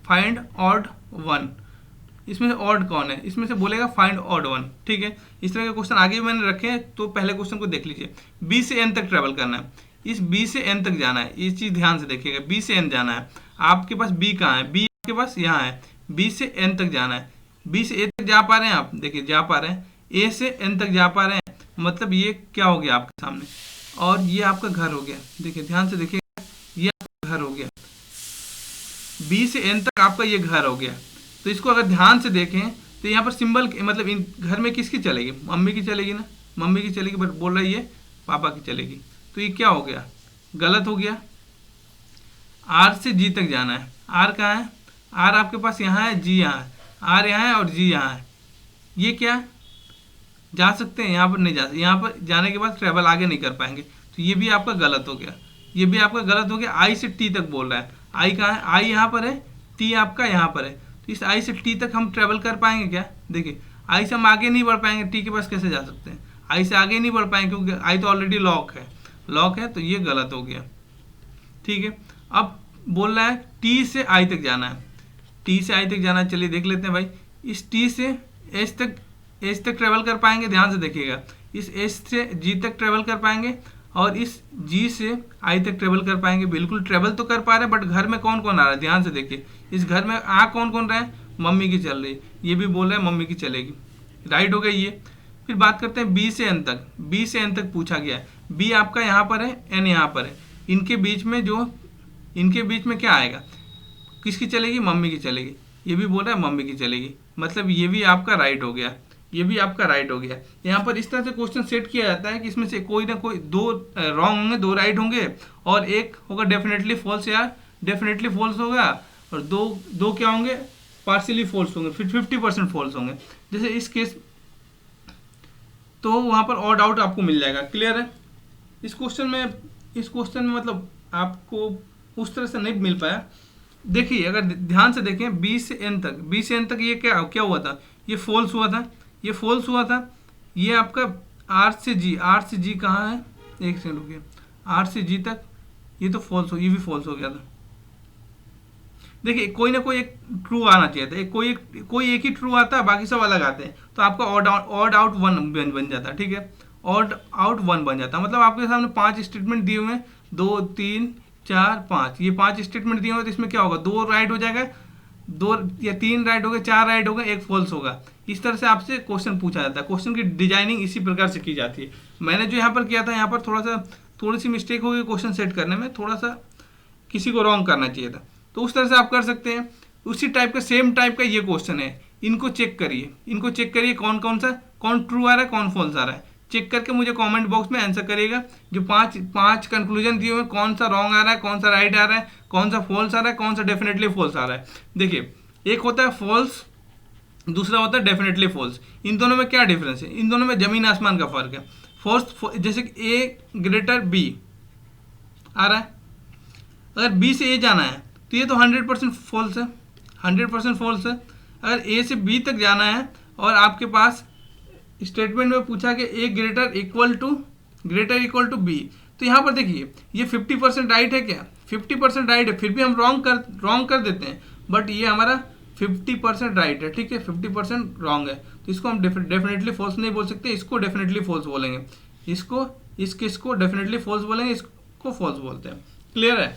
find odd one, इसमें से ऑड कौन है, इसमें से बोलेगा फाइंड ऑड वन। ठीक है, इस तरह के क्वेश्चन आगे भी मैंने रखे हैं, तो पहले क्वेश्चन को देख लीजिए। बी से एन तक ट्रेवल करना है, इस बी से एन तक जाना है, ये चीज़ ध्यान से देखिएगा। बी से एन जाना है, आपके पास बी कहाँ है, बी आपके पास यहाँ है, बी से एन तक जाना है। बी से ए तक जा पा रहे हैं आप, देखिए जा पा रहे हैं, ए से एन तक जा पा रहे हैं, मतलब ये क्या हो गया आपके सामने, और ये आपका घर हो गया। देखिए ध्यान से देखिए, ये आपका घर हो गया, बी से एन तक आपका ये घर हो गया। तो इसको अगर ध्यान से देखें तो यहाँ पर सिंबल, मतलब इन घर में किसकी चलेगी, मम्मी की चलेगी ना, मम्मी की चलेगी, बट बोल रहा है ये पापा की चलेगी। तो ये क्या हो गया, गलत हो गया। आर से जी तक जाना है, आर कहाँ है, आर आपके पास यहाँ है, जी यहाँ है, आर यहाँ है और जी यहाँ है, ये क्या है, जा सकते हैं, यहाँ पर नहीं जा सकते, यहाँ पर जाने के बाद ट्रेवल आगे नहीं कर पाएंगे, तो ये भी आपका गलत हो गया, ये भी आपका गलत हो गया। आई से टी तक बोल रहा है, आई कहाँ है, आई यहाँ पर है, टी आपका यहाँ पर है, तो इस आई से टी तक हम ट्रेवल कर पाएंगे क्या, देखिए आई से हम आगे नहीं बढ़ पाएंगे, टी के पास कैसे जा सकते हैं, आई से आगे नहीं बढ़ पाएंगे क्योंकि आई तो ऑलरेडी लॉक है, तो ये गलत हो गया। ठीक है, अब बोल रहा है टी से आई तक जाना है, टी से आई तक जाना है, चलिए देख लेते हैं भाई। इस टी से एच तक ट्रेवल कर पाएंगे, ध्यान से देखिएगा, इस एच से जी तक ट्रेवल कर पाएंगे, और इस जी से आई तक ट्रेवल कर पाएंगे, बिल्कुल ट्रेवल तो कर पा रहे हैं, बट घर में कौन कौन आ रहा है, ध्यान से देखिए, इस घर में कौन कौन रहा है, मम्मी की चल रही है, ये भी बोल रहा है मम्मी की चलेगी, राइट हो गई ये। फिर बात करते हैं बी से एन तक। बी से एन तक पूछा गया है, बी आपका यहाँ पर है, एन यहाँ पर है, इनके बीच में क्या आएगा, किसकी चलेगी, मम्मी की चलेगी। ये भी बोल रहा है मम्मी की चलेगी, मतलब ये भी आपका राइट हो गया, ये भी आपका राइट हो गया। यहाँ पर इस तरह से क्वेश्चन सेट किया जाता है कि इसमें से कोई ना कोई दो रॉन्ग होंगे, दो राइट होंगे, और एक होगा डेफिनेटली फॉल्स या डेफिनेटली फॉल्स होगा, और दो क्या होंगे, पार्शियली फॉल्स होंगे, फिर 50% फॉल्स होंगे। जैसे इस केस तो वहाँ पर ऑड आउट आपको मिल जाएगा। क्लियर है? इस क्वेश्चन में मतलब आपको उस तरह से नहीं मिल पाया। देखिए अगर ध्यान से देखें बी से एन तक ये क्या हुआ था, ये फॉल्स हुआ था, ये आपका आर से जी कहाँ है, एक सेकंड रुकिए, आर से जी तक ये तो ये भी फॉल्स हो गया था। देखिए कोई ना कोई एक ट्रू आना चाहिए था, कोई एक ही ट्रू आता है, बाकी सब अलग आते हैं, तो आपका ऑड आउट वन बन जाता है। ठीक है, ऑड आउट वन बन जाता है। मतलब आपके सामने 5 स्टेटमेंट दिए हुए हैं, 2 3 4 5, ये 5 स्टेटमेंट दिए हुए, तो इसमें क्या होगा, 2 राइट हो जाएगा, 2 या 3 राइट हो गए, 4 राइट हो गए, 1 फॉल्स होगा। इस तरह से आपसे क्वेश्चन पूछा जाता है। क्वेश्चन की डिजाइनिंग इसी प्रकार से की जाती है। मैंने जो यहाँ पर किया था, यहाँ पर थोड़ी सी मिस्टेक हो गई क्वेश्चन सेट करने में, थोड़ा सा किसी को रॉन्ग करना चाहिए था, तो उस तरह से आप कर सकते हैं। उसी टाइप का सेम टाइप का ये क्वेश्चन है, इनको चेक करिए कौन ट्रू आ रहा है, कौन फॉल्स आ रहा है। चेक करके मुझे कमेंट बॉक्स में आंसर करिएगा। जो पांच कंक्लूजन दिए हुए, कौन सा रॉन्ग आ रहा है, कौन सा राइट आ रहा है, कौन सा फॉल्स आ रहा है, कौन सा डेफिनेटली फॉल्स आ रहा है। देखिए एक होता है फॉल्स, दूसरा होता है डेफिनेटली फॉल्स। इन दोनों में क्या डिफरेंस है, इन दोनों में जमीन आसमान का फर्क है। फॉल्स जैसे कि ए ग्रेटर बी आ रहा है, अगर बी से ए जाना है तो ये तो 100% फॉल्स है, 100% फॉल्स है। अगर ए से बी तक जाना है और आपके पास स्टेटमेंट में पूछा कि ए ग्रेटर इक्वल टू बी, तो यहाँ पर देखिए ये 50% राइट है क्या, 50% राइट है, फिर भी हम रॉन्ग कर देते हैं, बट ये हमारा 50% राइट है। ठीक है, 50% रॉन्ग है, तो इसको हम डेफिनेटली फॉल्स नहीं बोल सकते, इसको डेफिनेटली फॉल्स बोलेंगे, इसको डेफिनेटली फॉल्स बोलेंगे, इसको फॉल्स बोलते हैं। क्लियर है?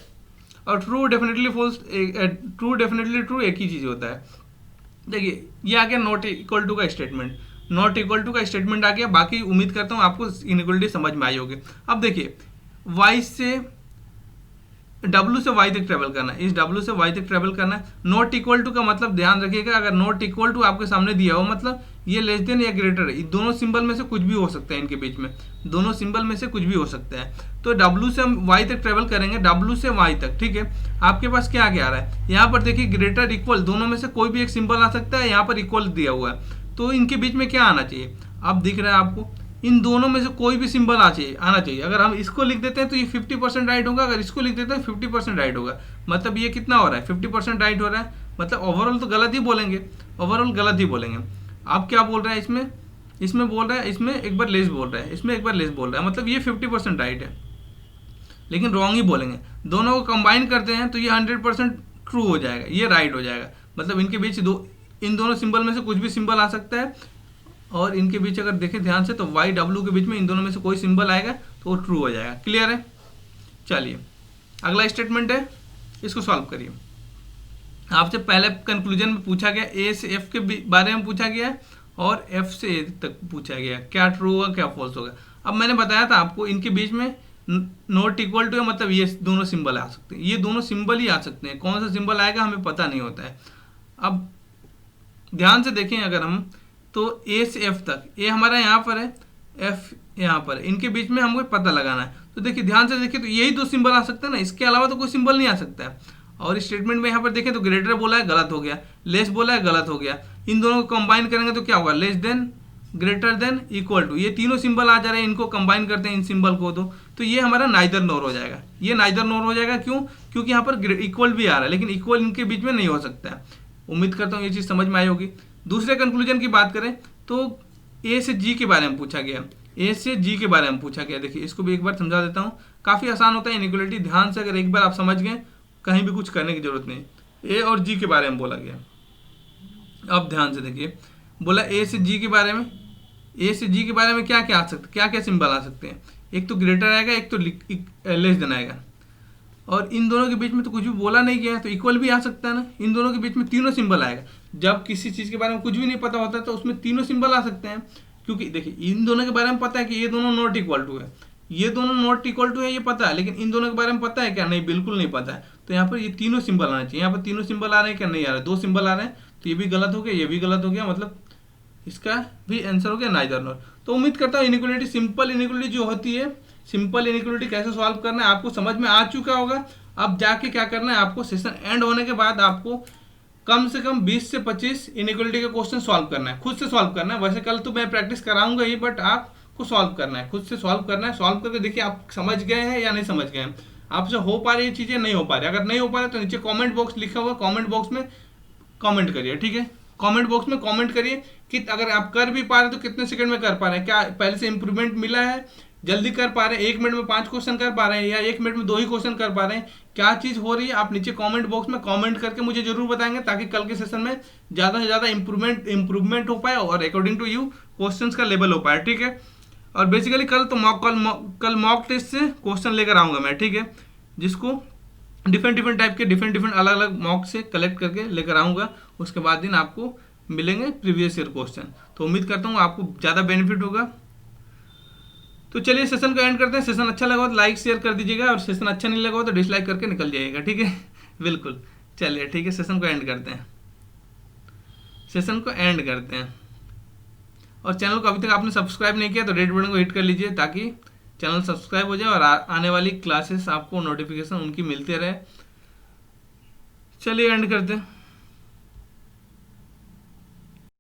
और true definitely false, true definitely true एक ही चीज़ होता है। देखिए ये आ गया नॉट इक्वल टू का स्टेटमेंट, नॉट इक्वल टू का स्टेटमेंट आ गया। बाकी उम्मीद करता हूँ आपको इनइक्वलिटी समझ में आई होगी। अब देखिए y से w से y तक ट्रेवल करना है, इस w से y तक ट्रेवल करना है। नॉट इक्वल टू का मतलब ध्यान रखिएगा, अगर नॉट इक्वल टू आपके सामने दिया हो मतलब ये लेस देन या ग्रेटर है, दोनों सिंबल में से कुछ भी हो सकता है, इनके बीच में दोनों सिंबल में से कुछ भी हो सकता है। तो w से हम y तक ट्रेवल करेंगे, w से y तक। ठीक है, आपके पास क्या आगे आ रहा है, यहाँ पर देखिए ग्रेटर इक्वल, दोनों में से कोई भी एक सिंबल आ सकता है, यहाँ पर इक्वल दिया हुआ है, तो इनके बीच में क्या आना चाहिए, अब दिख रहा है आपको, इन दोनों में से कोई भी सिंबल आना चाहिए। अगर हम इसको लिख देते हैं तो ये 50% राइट होगा, अगर इसको लिख देते हैं 50% राइट होगा, मतलब ये कितना हो रहा है, 50% राइट हो रहा है, मतलब ओवरऑल तो गलत ही बोलेंगे, ओवरऑल गलत ही बोलेंगे। अब क्या बोल रहा है इसमें बोल रहा है, इसमें एक बार लेस बोल रहा है, इसमें एक बार लेस बोल रहा है, मतलब ये 50% राइट है, लेकिन रॉन्ग ही बोलेंगे। दोनों को कंबाइन करते हैं तो ये 100% ट्रू हो जाएगा, ये राइट हो जाएगा। मतलब इनके बीच इन दोनों सिंबल में से कुछ भी सिंबल आ सकता है, और इनके बीच अगर देखें ध्यान से तो वाई डब्ल्यू के बीच में इन दोनों में से कोई सिंबल आएगा तो वो ट्रू हो जाएगा। क्लियर है? चलिए अगला स्टेटमेंट है, इसको सॉल्व करिए। आपसे पहले कंक्लूजन में पूछा गया ए से एफ के बारे में पूछा गया और एफ से ए तक पूछा गया, क्या ट्रू होगा क्या फॉल्स होगा। अब मैंने बताया था आपको इनके बीच में नॉट इक्वल टू है, मतलब ये दोनों सिंबल आ सकते हैं, ये दोनों सिंबल ही आ सकते हैं, कौन सा सिंबल आएगा हमें पता नहीं होता है। अब ध्यान से देखें अगर हम तो ए से एफ तक, ए हमारा यहाँ पर है, एफ यहाँ पर है, इनके बीच में हमको पता लगाना है। तो देखिए ध्यान से देखिए तो यही दो सिंबल आ सकते हैं ना, इसके अलावा तो कोई सिंबल नहीं आ सकता है। और स्टेटमेंट में यहाँ पर देखें तो ग्रेटर बोला है, गलत हो गया, लेस बोला है, गलत हो गया। इन दोनों को कंबाइन करेंगे तो क्या होगा, less than, greater than, equal to, ये तीनों सिंबल आ जा रहे हैं, इनको कंबाइन करते हैं इन सिंबल को तो ये हमारा नाइदर नोर हो जाएगा। ये नाइदर नोर हो जाएगा क्यों, क्योंकि यहाँ पर इक्वल भी आ रहा है, लेकिन इक्वल इनके बीच में नहीं हो सकता है। उम्मीद करता हूँ ये चीज़ समझ में आई होगी। दूसरे कंक्लूजन की बात करें तो ए से जी के बारे में पूछा गया, ए से जी के बारे में पूछा गया। देखिए इसको भी एक बार समझा देता हूँ, काफ़ी आसान होता है इनइक्वलिटी, ध्यान से अगर एक बार आप समझ गए कहीं भी कुछ करने की जरूरत नहीं। ए और जी के बारे में बोला गया, अब ध्यान से देखिए, बोला ए से जी के बारे में, ए से जी के बारे में क्या क्या आ सकते, क्या क्या सिंबल आ सकते हैं, एक तो ग्रेटर आएगा, एक तो लेस देन आएगा, और इन दोनों के बीच में तो कुछ भी बोला नहीं गया है, तो इक्वल भी आ सकता है ना। इन दोनों के बीच में तीनों सिंबल आएगा। जब किसी चीज़ के बारे में कुछ भी नहीं पता होता तो उसमें तीनों सिंबल आ सकते हैं, क्योंकि देखिए इन दोनों के बारे में पता है कि ये दोनों नॉट इक्वल टू है, ये दोनों नॉट इक्वल टू है, ये पता है, लेकिन इन दोनों के बारे में पता है क्या? नहीं, बिल्कुल नहीं पता है। तो यहाँ पर ये तीनों सिंबल आना चाहिए। यहाँ पर तीनों सिंबल आ रहे हैं क्या? नहीं आ रहे, दो सिंबल आ रहे हैं, तो ये भी गलत हो गया, ये भी गलत हो गया, मतलब इसका भी आंसर हो गया नाइदर नॉर। तो उम्मीद करता हूँ इनिक्वलिटी, सिंपल इनिक्वलिटी जो होती है, सिंपल इनिक्वलिटी कैसे सॉल्व करना है आपको समझ में आ चुका होगा। अब जाके क्या करना है आपको, सेशन एंड होने के बाद आपको कम से कम 20 से 25 इनिक्वलिटी का क्वेश्चन सॉल्व करना है, खुद से सॉल्व करना है। वैसे कल तो मैं प्रैक्टिस कराऊंगा ही, बट आपको सॉल्व करना है, खुद से सॉल्व करना है। सॉल्व करके देखिए आप समझ गए हैं या नहीं समझ गए हैं, आपसे हो पा रही है चीज़ें, नहीं हो पा रही। अगर नहीं हो पा रहा तो नीचे कमेंट बॉक्स लिखा हुआ, कमेंट बॉक्स में कमेंट करिए, ठीक है। कमेंट बॉक्स में कमेंट करिए कि अगर आप कर भी पा रहे हैं तो कितने सेकंड में कर पा रहे हैं, क्या पहले से इंप्रूवमेंट मिला है, जल्दी कर पा रहे हैं, 1 मिनट में 5 क्वेश्चन कर पा रहे हैं, या 1 मिनट में 2 ही क्वेश्चन कर पा रहे हैं, क्या चीज़ हो रही है। आप नीचे कमेंट बॉक्स में कमेंट करके मुझे जरूर बताएंगे, ताकि कल के सेशन में ज़्यादा से ज़्यादा इंप्रूवमेंट हो पाए और अकॉर्डिंग टू यू क्वेश्चंस का लेवल हो पाए, ठीक है। और बेसिकली कल तो कल मॉक टेस्ट से क्वेश्चन लेकर आऊँगा मैं, ठीक है, जिसको डिफरेंट टाइप के डिफरेंट अलग अलग मॉक से कलेक्ट करके लेकर आऊँगा। उसके बाद दिन आपको मिलेंगे प्रीवियस ईयर क्वेश्चन। तो उम्मीद करता हूँ आपको ज़्यादा बेनिफिट होगा। तो चलिए सेशन का एंड करते हैं। सेशन अच्छा लगा हो तो लाइक शेयर कर दीजिएगा, और सेशन अच्छा नहीं लगा हो तो डिसलाइक करके निकल जाइएगा, ठीक है। बिल्कुल, चलिए ठीक है, सेशन को एंड करते हैं, सेशन को एंड करते हैं। और चैनल को अभी तक आपने सब्सक्राइब नहीं किया तो रेड बटन को हिट कर लीजिए, ताकि चैनल सब्सक्राइब हो जाए और आने वाली क्लासेस आपको नोटिफिकेशन उनकी मिलते रहे। चलिए एंड करते हैं।